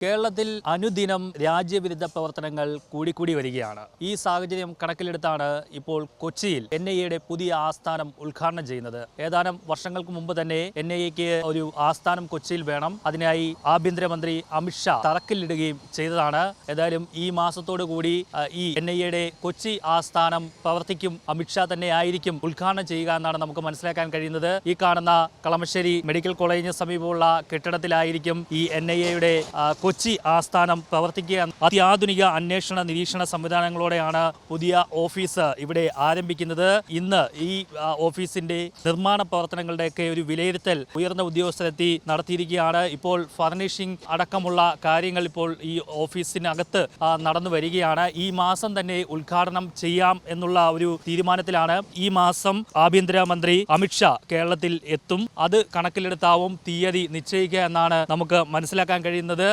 കേരളത്തിൽ അനുദിനം രാജ്യവിരുദ്ധ പ്രവർത്തനങ്ങൾ കൂടിക്കൂടി വരികയാണ്. ഈ സാഹചര്യം കണക്കിലെടുത്താണ് ഇപ്പോൾ കൊച്ചിയിൽ NIAയുടെ പുതിയ ആസ്ഥാനം ഉദ്ഘാടനം ചെയ്യുന്നത്. ഏതാനും വർഷങ്ങൾക്ക് മുമ്പ് തന്നെ NIAക്ക് ഒരു ആസ്ഥാനം കൊച്ചിയിൽ വേണം. അതിനായി ആഭ്യന്തരമന്ത്രി അമിത്ഷാ തറക്കല്ലിടുകയും ചെയ്തതാണ്. ഏതായാലും ഈ മാസത്തോടു കൂടി ഈ NIAയുടെ കൊച്ചി ആസ്ഥാനം പ്രവർത്തിക്കും. അമിത്ഷാ തന്നെ ആയിരിക്കും ഉദ്ഘാടനം ചെയ്യുക എന്നാണ് നമുക്ക് മനസ്സിലാക്കാൻ കഴിയുന്നത്. ഈ കാണുന്ന കളമശ്ശേരി മെഡിക്കൽ കോളേജിന് സമീപമുള്ള കെട്ടിടത്തിലായിരിക്കും ഈ NIAയുടെ കൊച്ചി ആസ്ഥാനം പ്രവർത്തിക്കുക. അത്യാധുനിക അന്വേഷണ നിരീക്ഷണ സംവിധാനങ്ങളോടെയാണ് പുതിയ ഓഫീസ് ഇവിടെ ആരംഭിക്കുന്നത്. ഇന്ന് ഈ ഓഫീസിന്റെ നിർമ്മാണ പ്രവർത്തനങ്ങളുടെയൊക്കെ ഒരു വിലയിരുത്തൽ ഉയർന്ന ഉദ്യോഗസ്ഥരെത്തി നടത്തിയിരിക്കുകയാണ്. ഇപ്പോൾ ഫർണിഷിംഗ് അടക്കമുള്ള കാര്യങ്ങൾ ഇപ്പോൾ ഈ ഓഫീസിനകത്ത് നടന്നു വരികയാണ്. ഈ മാസം തന്നെ ഉദ്ഘാടനം ചെയ്യാം എന്നുള്ള ഒരു തീരുമാനത്തിലാണ്. ഈ മാസം ആഭ്യന്തരമന്ത്രി അമിത്ഷാ കേരളത്തിൽ എത്തും. അത് കണക്കിലെടുത്താവും തീയതി നിശ്ചയിക്കുക എന്നാണ് നമുക്ക് മനസ്സിലാക്കാൻ കഴിയുന്നത്.